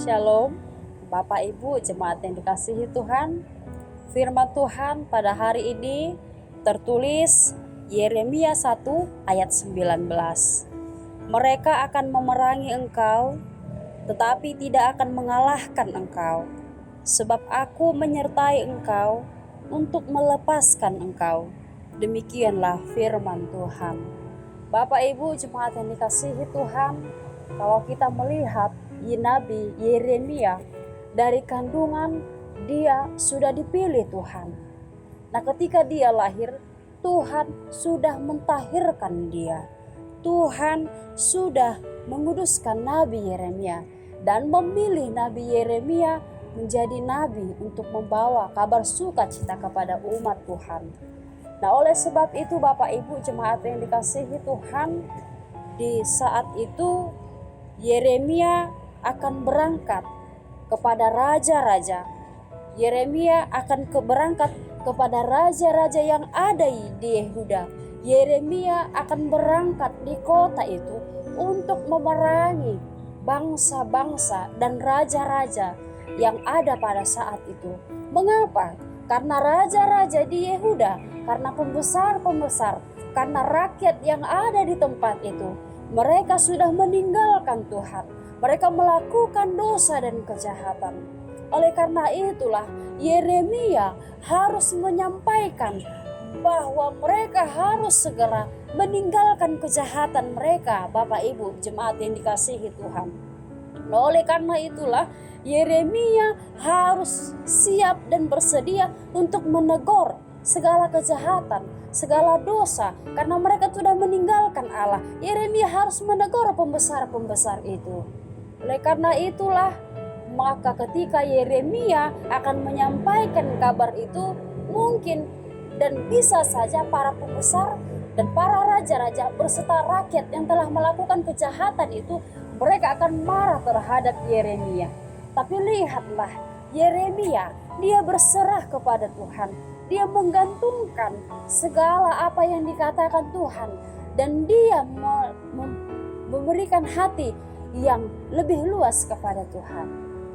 Shalom, Bapak Ibu jemaat yang dikasihi Tuhan. Firman Tuhan pada hari ini tertulis Yeremia 1 ayat 19. Mereka akan memerangi engkau, tetapi tidak akan mengalahkan engkau, sebab aku menyertai engkau untuk melepaskan engkau. Demikianlah firman Tuhan. Bapak Ibu jemaat yang dikasihi Tuhan, kalau kita melihat Nabi Yeremia dari kandungan, dia sudah dipilih Tuhan. Nah, ketika dia lahir, Tuhan sudah mentahirkan dia. Tuhan sudah menguduskan Nabi Yeremia dan memilih Nabi Yeremia menjadi nabi untuk membawa kabar sukacita kepada umat Tuhan. Nah, oleh sebab itu Bapak Ibu jemaat yang dikasihi Tuhan, di saat itu Yeremia akan berangkat kepada raja-raja. Yeremia akan berangkat kepada raja-raja yang ada di Yehuda. Yeremia akan berangkat di kota itu untuk memerangi bangsa-bangsa dan raja-raja yang ada pada saat itu. Mengapa? Karena raja-raja di Yehuda, karena pembesar-pembesar, karena rakyat yang ada di tempat itu, mereka sudah meninggalkan Tuhan. Mereka melakukan dosa dan kejahatan. Oleh karena itulah Yeremia harus menyampaikan bahwa mereka harus segera meninggalkan kejahatan mereka, Bapak Ibu jemaat yang dikasihi Tuhan. Nah, oleh karena itulah Yeremia harus siap dan bersedia untuk menegur segala kejahatan, segala dosa, karena mereka sudah meninggalkan Allah. Yeremia harus menegur pembesar-pembesar itu. Oleh karena itulah, maka ketika Yeremia akan menyampaikan kabar itu, mungkin dan bisa saja para pembesar dan para raja-raja berserta rakyat yang telah melakukan kejahatan itu, mereka akan marah terhadap Yeremia. Tapi lihatlah, Yeremia, dia berserah kepada Tuhan. Dia menggantungkan segala apa yang dikatakan Tuhan, dan dia memberikan hati yang lebih luas kepada Tuhan.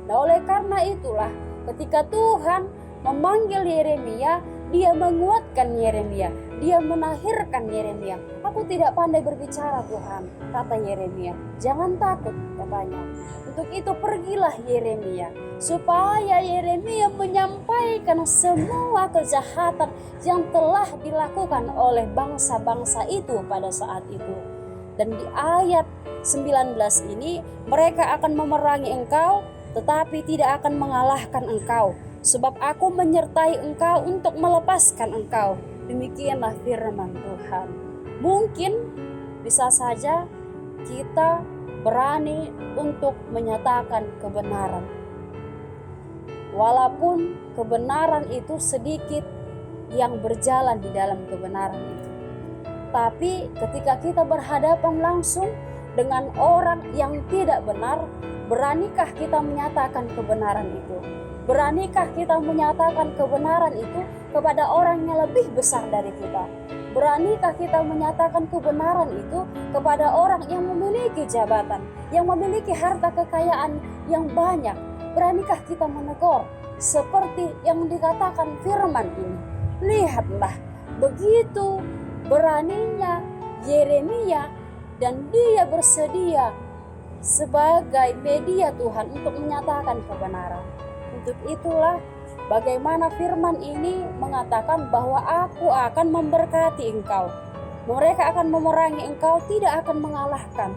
Nah, oleh karena itulah ketika Tuhan memanggil Yeremia, dia menguatkan Yeremia, dia menahirkan Yeremia. Aku tidak pandai berbicara Tuhan, kata Yeremia. Jangan takut, katanya. Untuk itu pergilah Yeremia, supaya Yeremia menyampaikan semua kejahatan yang telah dilakukan oleh bangsa-bangsa itu pada saat itu. Dan di ayat 19 ini, mereka akan memerangi engkau, tetapi tidak akan mengalahkan engkau, sebab aku menyertai engkau untuk melepaskan engkau. Demikianlah firman Tuhan. Mungkin bisa saja kita berani untuk menyatakan kebenaran, walaupun kebenaran itu sedikit yang berjalan di dalam kebenaran itu. Tapi ketika kita berhadapan langsung dengan orang yang tidak benar, beranikah kita menyatakan kebenaran itu? Beranikah kita menyatakan kebenaran itu kepada orang yang lebih besar dari kita? Beranikah kita menyatakan kebenaran itu kepada orang yang memiliki jabatan, yang memiliki harta kekayaan yang banyak? Beranikah kita menegur seperti yang dikatakan firman ini? Lihatlah, begitu beraninya Yeremia, dan dia bersedia sebagai media Tuhan untuk menyatakan kebenaran. Untuk itulah bagaimana firman ini mengatakan bahwa aku akan memberkati engkau. Mereka akan memerangi engkau, tidak akan mengalahkan.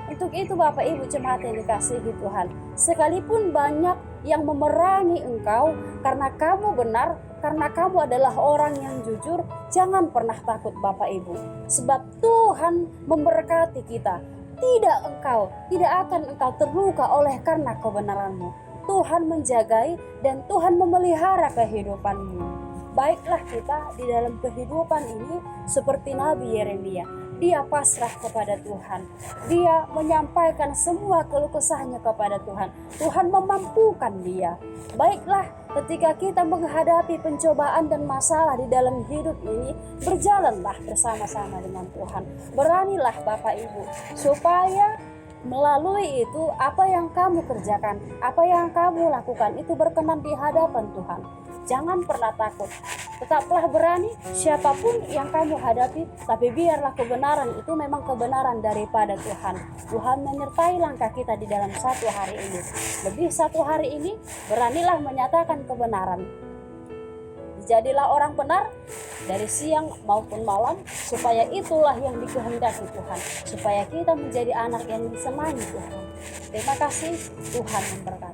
Untuk itu Bapak Ibu jemaat yang dikasihi Tuhan, sekalipun banyak yang memerangi engkau karena kamu benar, karena kamu adalah orang yang jujur, jangan pernah takut Bapak Ibu. Sebab Tuhan memberkati kita. Tidak akan engkau terluka oleh karena kebenaranmu. Tuhan menjagai dan Tuhan memelihara kehidupanmu. Baiklah kita di dalam kehidupan ini seperti Nabi Yeremia. Dia pasrah kepada Tuhan. Dia menyampaikan semua keluh kesahnya kepada Tuhan. Tuhan memampukan dia. Baiklah, ketika kita menghadapi pencobaan dan masalah di dalam hidup ini, berjalanlah bersama-sama dengan Tuhan. Beranilah Bapak Ibu, supaya Melalui itu, apa yang kamu kerjakan, apa yang kamu lakukan itu berkenan di hadapan Tuhan. Jangan pernah takut, tetaplah berani siapapun yang kamu hadapi, tapi biarlah kebenaran itu memang kebenaran daripada Tuhan. Tuhan menyertai langkah kita di dalam satu hari ini. Lebih satu hari ini, beranilah menyatakan kebenaran. Jadilah orang benar dari siang maupun malam, supaya itulah yang dikehendaki Tuhan, supaya kita menjadi anak yang disenangi Tuhan. Terima kasih, Tuhan memberkati.